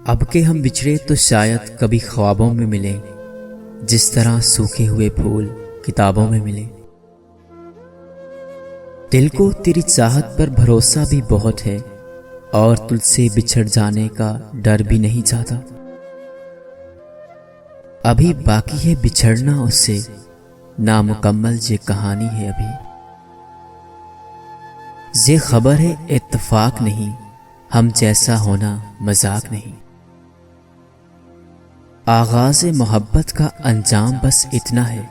اب کہ ہم بچھڑے تو شاید کبھی خوابوں میں ملیں، جس طرح سوکھے ہوئے پھول کتابوں میں ملیں۔ دل کو تیری چاہت پر بھروسہ بھی بہت ہے، اور تجھ سے بچھڑ جانے کا ڈر بھی نہیں چاہتا۔ ابھی باقی ہے بچھڑنا اس سے، نامکمل یہ کہانی ہے ابھی۔ یہ خبر ہے اتفاق نہیں، ہم جیسا ہونا مذاق نہیں۔ آغاز محبت کا انجام بس اتنا ہے،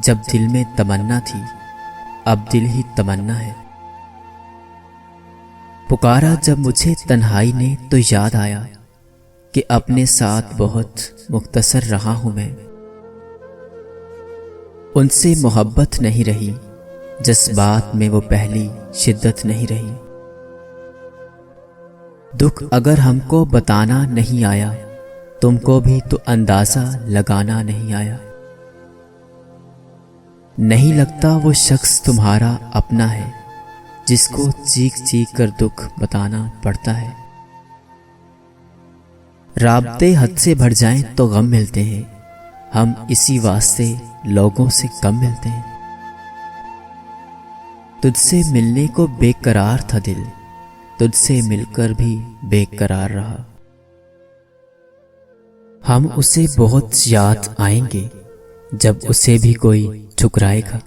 جب دل میں تمنا تھی اب دل ہی تمنا ہے۔ پکارا جب مجھے تنہائی نے تو یاد آیا کہ اپنے ساتھ بہت مختصر رہا ہوں میں۔ ان سے محبت نہیں رہی، جذبات میں وہ پہلی شدت نہیں رہی۔ دکھ اگر ہم کو بتانا نہیں آیا، تم کو بھی تو اندازہ لگانا نہیں آیا۔ نہیں لگتا وہ شخص تمہارا اپنا ہے، جس کو چیخ چیخ کر دکھ بتانا پڑتا ہے۔ رابطے حد سے بڑھ جائیں تو غم ملتے ہیں، ہم اسی واسطے لوگوں سے کم ملتے ہیں۔ تجھ سے ملنے کو بے قرار تھا دل، تجھ سے مل کر بھی بے قرار رہا۔ ہم اسے بہت یاد آئیں گے، جب اسے بھی کوئی ٹھکرائے گا۔